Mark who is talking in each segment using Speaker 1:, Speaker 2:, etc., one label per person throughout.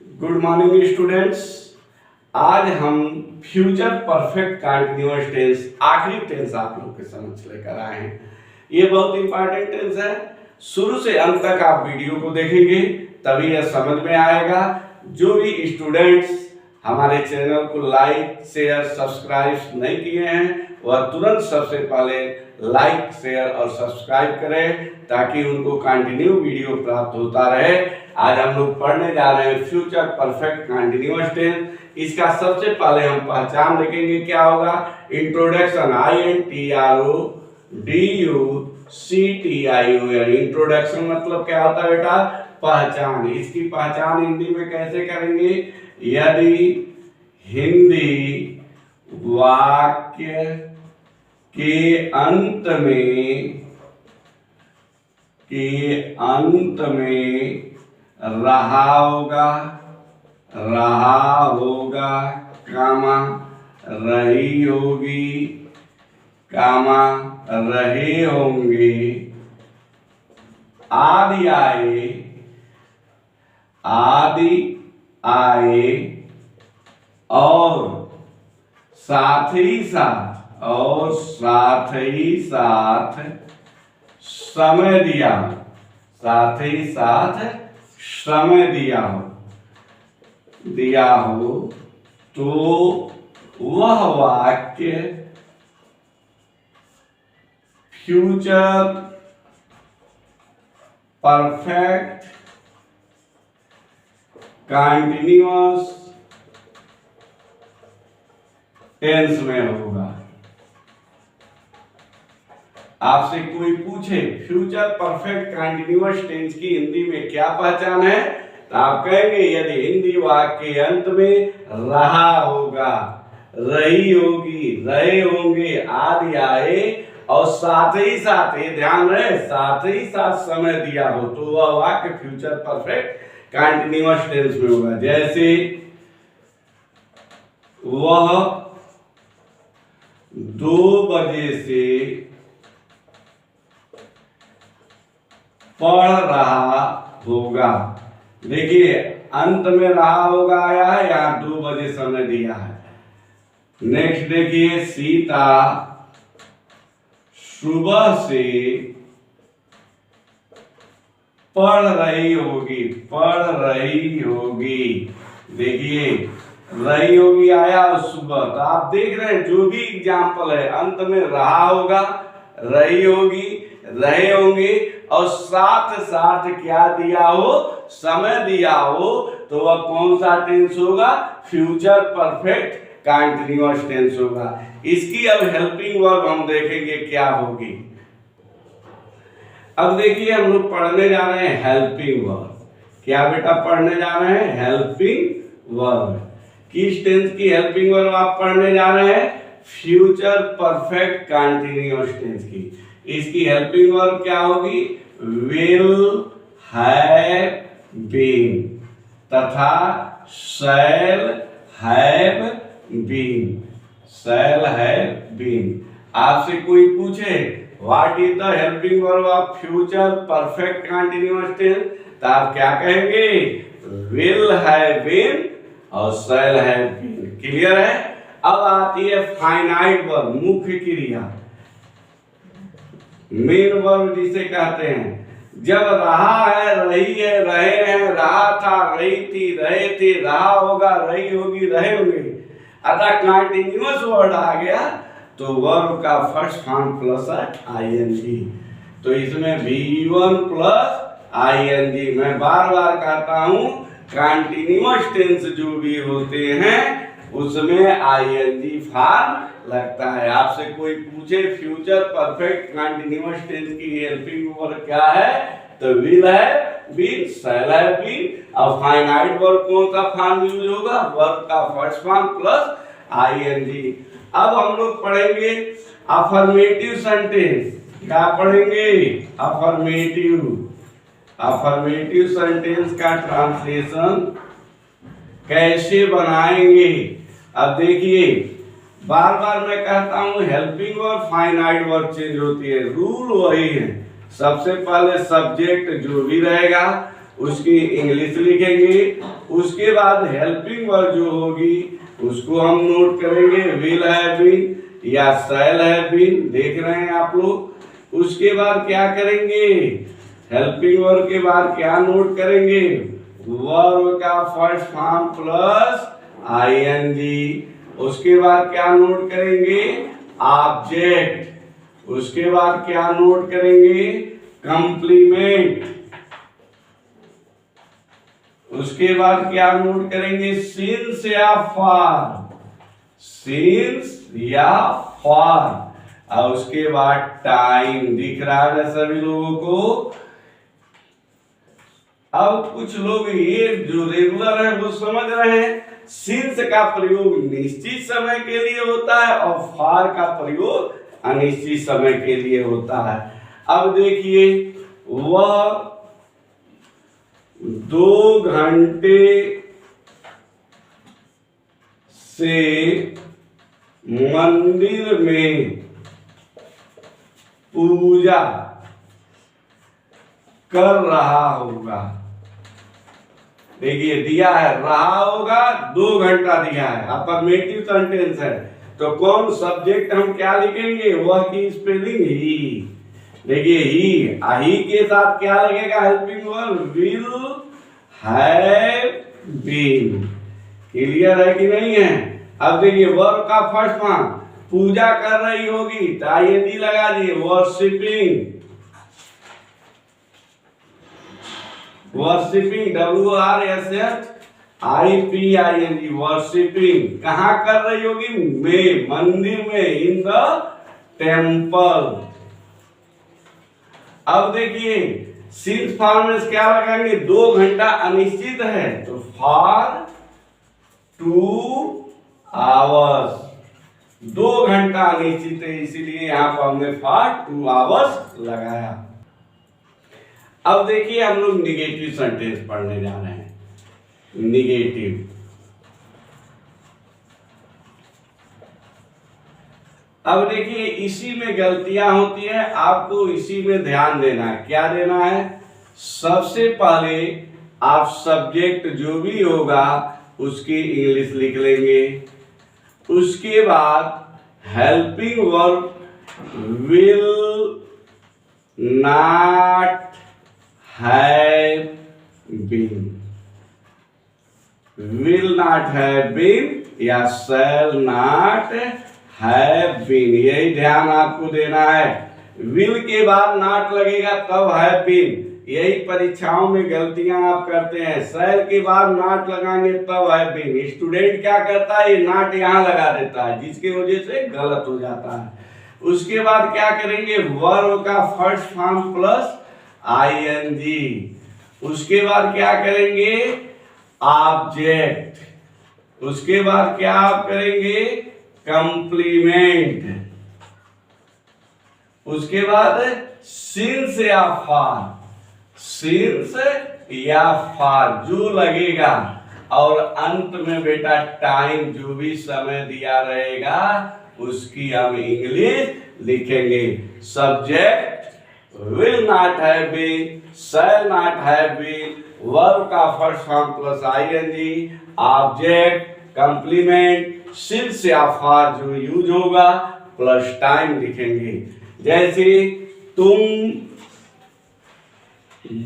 Speaker 1: Good morning students. आज हम future perfect continuous tense आखिरी टेंस आप लोग के समझ लेकर आए हैं। ये बहुत इंपॉर्टेंट टेंस है। शुरू से अंत तक आप वीडियो को देखेंगे तभी यह समझ में आएगा। जो भी स्टूडेंट्स हमारे चैनल को लाइक शेयर सब्सक्राइब नहीं किए हैं वह तुरंत सबसे पहले लाइक शेयर और सब्सक्राइब करें ताकि उनको कंटिन्यू वीडियो प्राप्त होता रहे। आज हम लोग पढ़ने जा रहे हैं फ्यूचर परफेक्ट कंटिन्यूअस टेंस। इसका सबसे पहले हम पहचान देखेंगे क्या होगा। इंट्रोडक्शन INTRODUCTIO यानी इंट्रोडक्शन मतलब क्या होता है बेटा, पहचान। इसकी पहचान हिंदी में कैसे करेंगे। यदि हिंदी वाक्य के अंत में रहा होगा कामा रही होगी कामा रहे होंगे आदि आए और साथ ही साथ समय दिया हो तो वह वाक्य फ्यूचर परफेक्ट कंटीन्यूअस टेंस में होगा। आपसे कोई पूछे फ्यूचर परफेक्ट कंटीन्यूअस टेंस की हिंदी में क्या पहचान है तो आप कहेंगे यदि हिंदी वाक्य के अंत में रहा होगा रही होगी रहे होंगे आदि आए और साथ ही साथ ये ध्यान रहे साथ ही साथ समय दिया हो तो वह वाक्य फ्यूचर परफेक्ट कंटीन्यूअस टेंस में होगा। जैसे वह 2 बजे से पढ़ रहा होगा। देखिए अंत में रहा होगा आया है, यहाँ 2 बजे समय दिया है। नेक्स्ट देखिए सीता सुबह से पढ़ रही होगी। देखिए रही होगी आया और सुबह, तो आप देख रहे हैं जो भी एग्जाम्पल है अंत में रहा होगा रही होगी रहे होंगे और साथ साथ क्या दिया हो, समय दिया हो, तो वह कौन सा टेंस होगा, फ्यूचर परफेक्ट कंटीन्यूअस टेंस होगा। इसकी अब हेल्पिंग वर्ब हम देखेंगे क्या होगी। अब देखिए हम लोग पढ़ने जा रहे हैं हेल्पिंग वर्ब। क्या बेटा पढ़ने जा रहे हैं, हेल्पिंग वर्ब। किस टेंस की हेल्पिंग वर्ब आप पढ़ने जा रहे हैं, फ्यूचर परफेक्ट कंटीन्यूअस टेंस की। इसकी हेल्पिंग वर्ब क्या होगी, विल हैव बीन तथा शैल हैव बीन। आपसे कोई पूछे what is the helping verb of future perfect continuous tense तो आप क्या कहेंगे, विल हैव बीन और शैल हैव बीन। क्लियर है। अब आती है फाइनाइट वर्ब, मुख्य क्रिया, मेन वर्ब जिसे कहते हैं। जब रहा है रही है रहे हैं, रहा था रही थी रहे थे, रहा होगा रही होगी रहे होंगे, अतः कंटीन्यूअस वर्ड आ गया तो वर्ब का फर्स्ट फॉर्म प्लस आईएनजी। तो इसमें V1 प्लस आईएनजी। मैं बार बार कहता हूं कंटीन्यूअस टेंस जो भी होते हैं उसमें आईएनजी फॉर्म लगता है। आपसे कोई पूछे फ्यूचर परफेक्ट कंटीन्यूअस टेंस की हेल्पिंग वर्ब क्या है तो will have been shall have been और फाइनाइट वर्ब कौन सा फॉर्म यूज होगा, वर्ब का फर्स्ट फॉर्म प्लस आईएनजी। अब हम लोग पढ़ेंगे अफर्मेटिव सेंटेंस। क्या पढ़ेंगे, अफर्मेटिव सेंटेंस का ट्रांसलेशन कैसे बनाएंगे। अब देखिए बार बार मैं कहता हूं helping verb finite verb change होती है, रूल वही है। सबसे पहले सब्जेक्ट जो भी रहेगा उसकी इंग्लिश लिखेंगे। उसके बाद हेल्पिंग वर्ब जो होगी उसको हम नोट करेंगे, विल हैव बीन या शैल हैव बीन, देख रहे हैं आप लोग। उसके बाद क्या करेंगे, हेल्पिंग वर्ब के बाद क्या नोट करेंगे, वर्ब का फर्स्ट फॉर्म प्लस आईएनजी। उसके बाद क्या नोट करेंगे, ऑब्जेक्ट। उसके बाद क्या नोट करेंगे, कंप्लीमेंट। उसके बाद क्या नोट करेंगे, सिंस या फॉर, सिंस या फॉर। और उसके बाद टाइम। दिख रहा है सभी लोगों को। अब कुछ लोग ये जो रेगुलर है वो समझ रहे हैं, सिंस का प्रयोग निश्चित समय के लिए होता है और फॉर का प्रयोग अनिश्चित समय के लिए होता है। अब देखिए, वह 2 घंटे से मंदिर में पूजा कर रहा होगा। देखिए दिया है रहा होगा, 2 घंटा दिया है, अफर्मेटिव सेंटेंस है, तो कौन सब्जेक्ट हम क्या लिखेंगे, वह की स्पेलिंग ही। देखिए ही के साथ क्या लगेगा, helping verb, will have been. Clear है कि नहीं है। अब देखिए वर्ब का फर्स्ट फॉर्म, पूजा कर रही होगी तो आईएनजी लगा दिए, वर्शिपिंग, वर्शिपिंग, WORSHIPING, वर्शिपिंग। कहाँ कर रही होगी, में, मंदिर में, इन द टेम्पल। अब देखिए सिंस फॉर्म में क्या लगाएंगे, 2 घंटा अनिश्चित है तो फॉर 2 आवर्स। 2 घंटा अनिश्चित है इसीलिए यहां पर हमने फॉर 2 आवर्स लगाया। अब देखिए हम लोग निगेटिव सेंटेंस पढ़ने जा रहे हैं। निगेटिव, अब देखिए इसी में गलतियां होती है, आपको इसी में ध्यान देना है। क्या देना है, सबसे पहले आप सब्जेक्ट जो भी होगा उसकी इंग्लिश लिख लेंगे। उसके बाद helping verb will not have been, will not have been या शैल नॉट हैव बीन, यही ध्यान आपको देना है। विल के बाद नॉट लगेगा तब हैव बीन, यही परीक्षाओं में गलतियां आप करते हैं। शैल के बाद नॉट लगाएंगे तब हैव बीन। स्टूडेंट क्या करता है, ये नॉट यहां लगा देता है जिसकी वजह से गलत हो जाता है। उसके बाद क्या करेंगे, वर्ब का फर्स्ट फॉर्म प्लस आईएनजी। उसके बाद क्या करेंगे, ऑब्जेक्ट। उसके बाद क्या आप करेंगे, कंप्लीमेंट। उसके बाद सिंस या फॉर, सिंस या फॉर जो लगेगा, और अंत में बेटा टाइम, जो भी समय दिया रहेगा उसकी हम इंग्लिश लिखेंगे। Subject will not have been, shall not have been, verb का first form plus ING, object, complement, since या फॉर जो यूज होगा प्लस टाइम लिखेंगे। जैसे तुम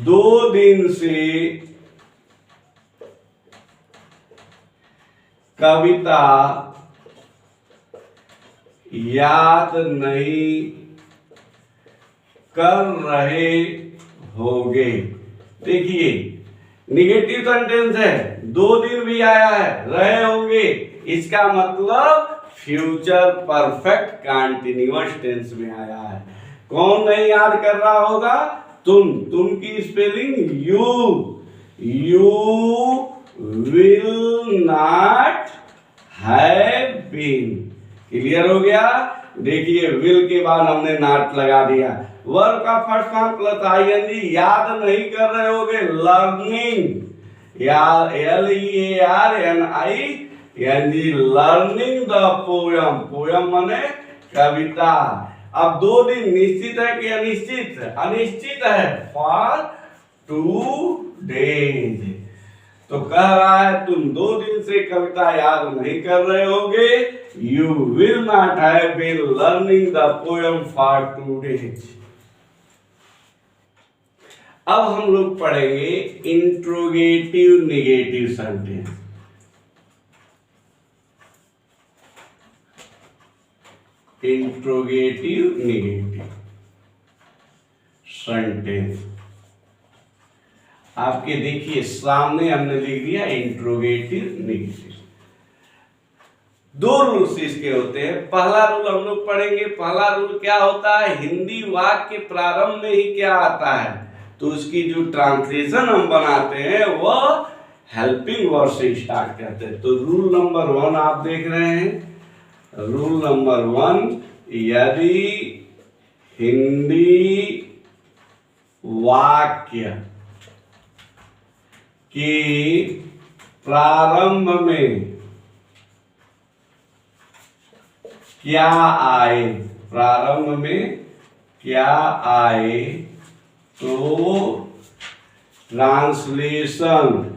Speaker 1: 2 दिन से कविता याद नहीं कर रहे होगे। देखिए निगेटिव सेंटेंस है, 2 दिन भी आया है, रहे होंगे, इसका मतलब फ्यूचर परफेक्ट कंटीन्यूअस टेंस में आया है। कौन नहीं याद कर रहा होगा, तुम की spelling you will not have been. Clear हो गया। देखिए विल के बाद हमने नॉट लगा दिया। वर्ब का फर्स्ट फॉर्म प्लस आईएनजी, याद नहीं कर रहे होगे, लर्निंग, या LEARNING, learning the poem, poem माने कविता। अब 2 दिन निश्चित है कि अनिश्चित, अनिश्चित है, फॉर 2 days। तो कह रहा है तुम 2 दिन से कविता याद नहीं कर रहे होगे। You will not have been learning the poem for 2 days। अब हम लोग पढ़ेंगे interrogative negative sentence. Interrogative negative sentence आपके देखिए सामने हमने लिख दिया इंट्रोगेटिव नेगेटिव। 2 रूल्स इसके होते हैं। पहला रूल हम लोग पढ़ेंगे। पहला रूल क्या होता है, हिंदी वाक्य के प्रारंभ में ही क्या आता है तो उसकी जो ट्रांसलेशन हम बनाते हैं वो हेल्पिंग वर्ड से स्टार्ट करते हैं। तो रूल नंबर 1 आप देख रहे हैं। रूल नंबर 1, यदि हिंदी वाक्य के प्रारंभ में क्या आए, प्रारंभ में क्या आए तो ट्रांसलेशन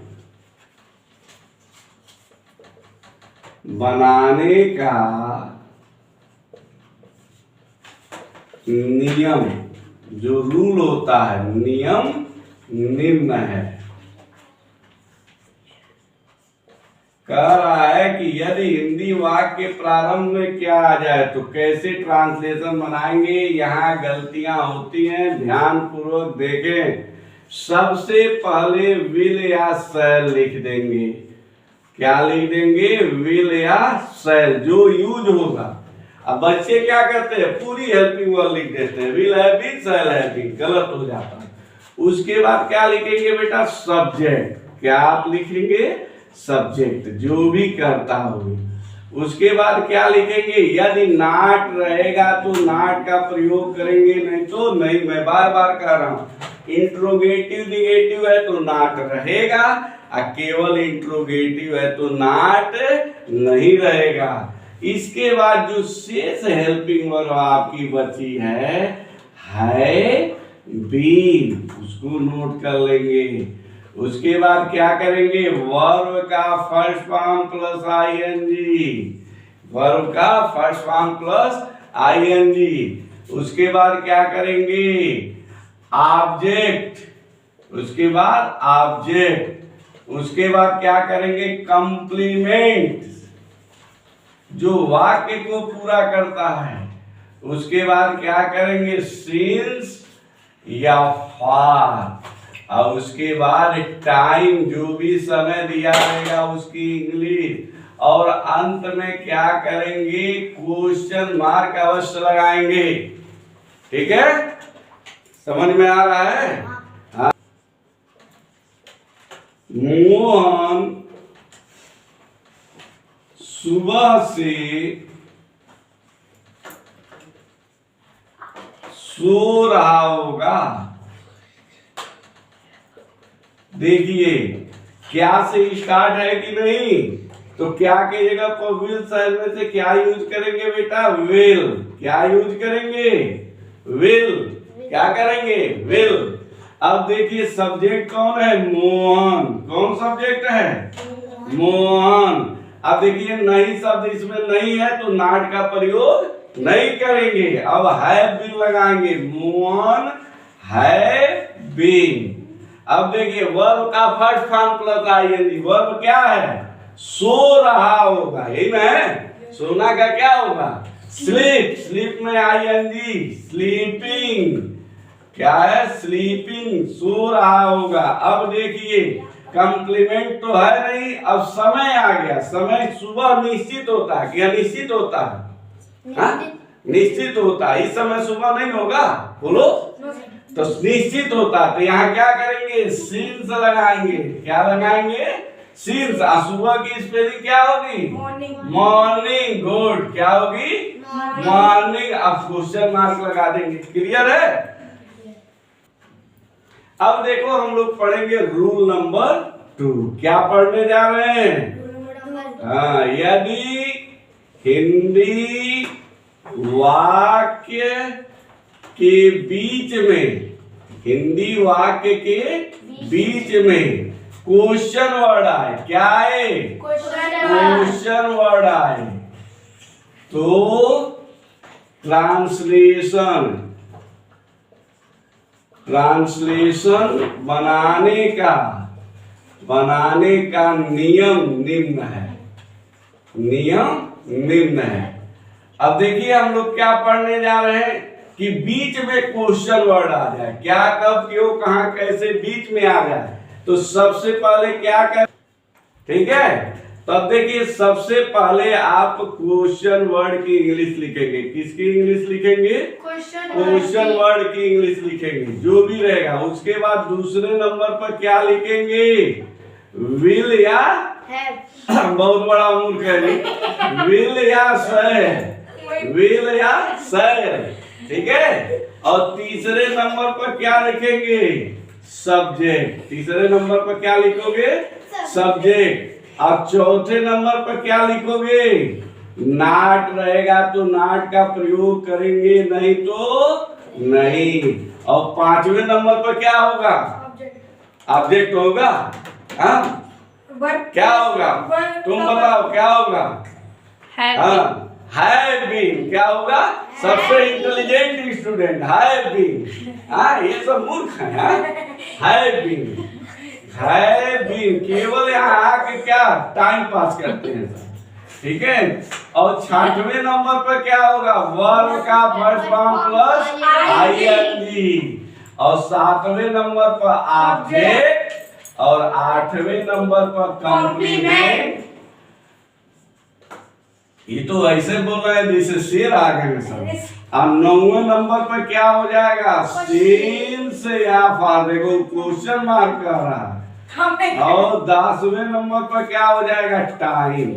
Speaker 1: बनाने का नियम, जो रूल होता है, नियम निम्न है। कह रहा है कि यदि हिंदी वाक्य के प्रारंभ में क्या आ जाए तो कैसे ट्रांसलेशन बनाएंगे। यहाँ गलतियां होती हैं, ध्यान पूर्वक देखें। सबसे पहले विल या शैल लिख देंगे। क्या लिख देंगे, विल या शैल, जो यूज होगा। अब बच्चे क्या करते हैं, पूरी हेल्पिंग वर्ड लिख देते हैं, will have been, shall have been, गलत हो जाता है। उसके बाद क्या लिखेंगे बेटा, सब्जेक्ट। क्या आप लिखेंगे, सब्जेक्ट, जो भी करता हो। उसके बाद क्या लिखेंगे, यदि नॉट रहेगा तो नॉट का प्रयोग करेंगे, नहीं तो नहीं। मैं बार बार कह रहा हूं, इंट्रोगेटिव निगेटिव है तो नॉट रहेगा, और केवल इंट्रोगेटिव है तो नॉट नहीं रहेगा। इसके बाद जो शेष हेल्पिंग वर्ब आपकी बची है बीन, उसको नोट कर लेंगे। उसके बाद क्या करेंगे, वर्ब का first form plus I N G, verb का फर्स्ट फॉर्म प्लस आईएनजी। उसके बाद क्या करेंगे, ऑब्जेक्ट, उसके बाद ऑब्जेक्ट। उसके बाद क्या करेंगे, कंप्लीमेंट, जो वाक्य को पूरा करता है। उसके बाद क्या करेंगे, सिंस या फॉर। और उसके बाद टाइम, जो भी समय दिया रहेगा उसकी इंग्लिश। और अंत में क्या करेंगे, क्वेश्चन मार्क अवश्य लगाएंगे। ठीक है, समझ में आ रहा है। हाँ। मोहन सुबह से सो रहा होगा। देखिए क्या से स्टार्ट है कि नहीं, तो क्या की जगह पर विल शैल में से क्या यूज करेंगे बेटा, विल। क्या यूज करेंगे, विल। क्या करेंगे, विल। अब देखिए सब्जेक्ट कौन है, मोहन। कौन सब्जेक्ट है, मोहन। अब देखिए नहीं शब्द इसमें नहीं है तो नॉट का प्रयोग नहीं करेंगे। अब हैव बीन लगाएंगे, मोहन हैव बीन। अब देखिए वर्ब का first form plus I N G, verb क्या है, सो रहा होगा, यही ना। सोना का क्या होगा, स्लीप, स्लीप में आईएनजी, स्लीपिंग। क्या है, स्लीपिंग, सो रहा होगा। अब देखिए कंप्लीमेंट तो है नहीं, अब समय आ गया। समय सुबह निश्चित होता है कि अनिश्चित होता है, निश्चित होता है। इस समय सुबह नहीं होगा, बोलो, तो निश्चित होता। तो यहाँ क्या करेंगे, सिंस लगाएंगे। क्या लगाएंगे, सिंस। सुबह की स्पेलिंग क्या होगी, मॉर्निंग। गुड, क्या होगी, मॉर्निंग। अब क्वेश्चन मार्क लगा देंगे। क्लियर है। अब देखो हम लोग पढ़ेंगे रूल नंबर 2। क्या पढ़ने जा रहे हैं, हाँ, यदि हिंदी वाक्य के बीच में, हिंदी वाक्य के बीच में क्वेश्चन वर्ड आए, क्या आए? क्वेश्चन वर्ड आए तो ट्रांसलेशन बनाने का नियम निम्न है। अब देखिए हम लोग क्या पढ़ने जा रहे हैं कि बीच में क्वेश्चन वर्ड आ जाए, क्या, कब, क्यों, कहां, कैसे बीच में आ जाए तो सबसे पहले क्या कर, ठीक है। तब देखिए सबसे पहले आप क्वेश्चन वर्ड की इंग्लिश लिखेंगे। किसकी इंग्लिश लिखेंगे? क्वेश्चन वर्ड की इंग्लिश लिखेंगे, जो भी रहेगा। उसके बाद दूसरे नंबर पर क्या लिखेंगे? विल या बहुत बड़ा मूर्ख है जी। विल या सर, ठीक है। और तीसरे नंबर पर क्या लिखेंगे? सब्जेक्ट। तीसरे नंबर पर क्या लिखोगे? सब्जेक्ट। अब चौथे नंबर पर क्या लिखोगे? नॉट रहेगा तो नॉट का प्रयोग करेंगे, नहीं तो नहीं। और पांचवें नंबर पर क्या होगा? ऑब्जेक्ट होगा। हाँ क्या होगा? तुम बताओ क्या होगा? Have been. क्या होगा? सबसे इंटेलिजेंट स्टूडेंट हैव बीन। हाँ ये सब मूर्ख है। हैव बीन केवल यहाँ आके क्या टाइम पास करते हैं, ठीक है। और छठवें नंबर पर क्या होगा? वर्ब का फर्स्ट फॉर्म प्लस आईएनजी। और सातवें नंबर पर ऑब्जेक्ट। और आठवें नंबर पर कॉम्प्लीमेंट। ये तो ऐसे बोल रहे हैं जैसे शेर आ गए सब। और नौवें नंबर पर क्या हो जाएगा? सिंस या फॉर। देखो क्वेश्चन मार्क कर रहा है। और 10वें नंबर पर क्या हो जाएगा? टाइम।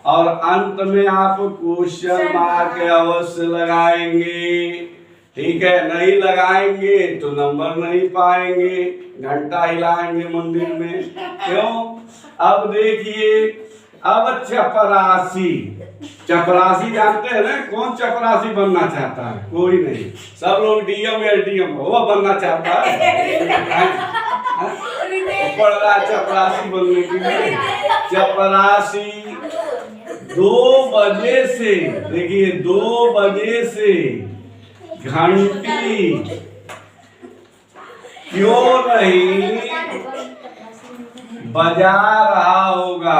Speaker 1: और अंत में आप क्वेश्चन मार्क अवश्य लगाएंगे, ठीक है। नहीं लगाएंगे तो नंबर नहीं पाएंगे, घंटा हिलाएंगे मंदिर में। क्यों? अब देखिए, अब चपरासी जानते हैं ना? कौन चपरासी बनना चाहता है? कोई नहीं। सब लोग डीएम एसडीएम वो बनना चाहता है। पढ़ रहा चपरासी बनने के लिए। चपरासी 2 बजे से, देखिए 2 बजे से घंटी क्यों नहीं बजा रहा होगा।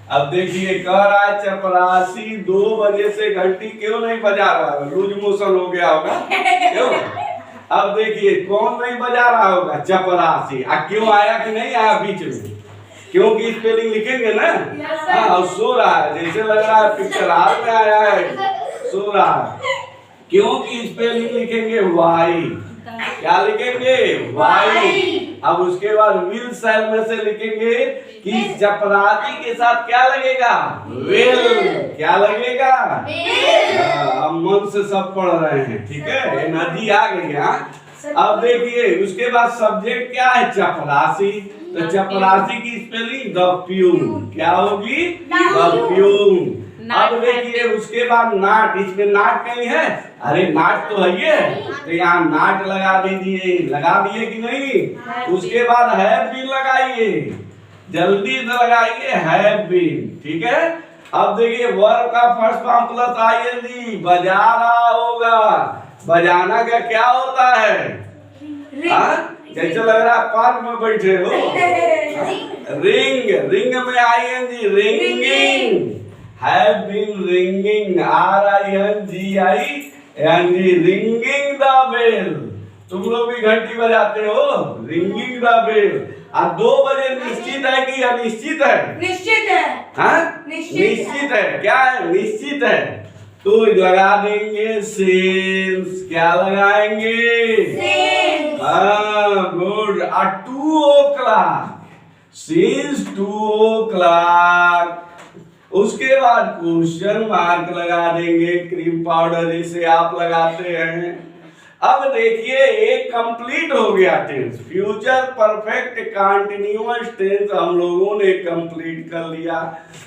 Speaker 1: अब देखिए कह रहा है चपरासी 2 बजे से घंटी क्यों नहीं बजा रहा है? लूज मोशन हो गया होगा। क्यों? अब देखिए कौन नहीं बजा रहा होगा? चपरासी। क्यों आया कि नहीं आया बीच में? क्योंकि स्पेलिंग लिखेंगे ना। हाँ और सो रहा है, जैसे लग रहा है पिक्चर हाल में आया है, सो रहा है। क्योंकि स्पेलिंग लिखेंगे वाई। क्या लिखेंगे? वाई। अब उसके बाद विल सेल में से लिखेंगे कि चपरासी के साथ क्या लगेगा? विल। क्या लगेगा? अब मन से सब पढ़ रहे हैं, ठीक है। एनर्जी आ गई। अब देखिए उसके बाद सब्जेक्ट क्या है? चपरासी। तो चपरासी की स्पेलिंग द प्यून। क्या होगी? The peon. अब देखिए उसके बाद नाट। इसमें नाट कहीं है? अरे नाट तो है ये, तो यहाँ नाट लगा दीजिए। लगा दिए कि नहीं? उसके बाद हैव बीन लगाइए, जल्दी से लगाइए हैव बीन, ठीक है। अब देखिए वर्ब का फर्स्ट फॉर्म प्लस आईएनजी। बजा रहा होगा। बजाना का क्या होता है? जैसे लग रहा है पार्क में बैठे हो। रिंग में I N G, ringing. Have been ringing, RINGING, ringing the bell. तुम लोग भी घंटी बजाते हो, रिंगिंग द बेल। 2 बजे निश्चित है कि अनिश्चित है? निश्चित है। हाँ निश्चित है। क्या है? निश्चित है। तो लगा देंगे सिंस। क्या लगाएंगे? सिंस। हाँ गुड। 2 o'clock, since 2 o'clock। उसके बाद क्वेश्चन मार्क लगा देंगे, क्रीम पाउडर जैसे आप लगाते हैं। अब देखिए एक कंप्लीट हो गया tense. Future perfect continuous tense हम लोगों ने कंप्लीट कर लिया।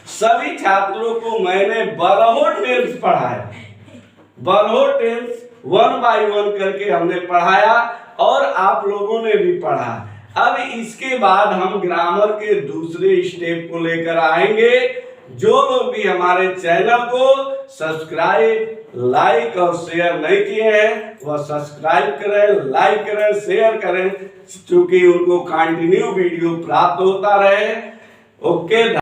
Speaker 1: सभी छात्रों को मैंने 12 टेंस पढ़ाया। 12 टेंस 1 by 1 करके हमने पढ़ाया। और आप लोगों ने भी पढ़ा। अब इसके बाद हम ग्रामर के दूसरे स्टेप को लेकर आएंगे। जो लोग भी हमारे चैनल को सब्सक्राइब, लाइक और शेयर नहीं किए हैं वह सब्सक्राइब करें, लाइक करें, शेयर करें, क्योंकि उनको कंटिन्यू वीडियो प्राप्त होता रहे। ओके।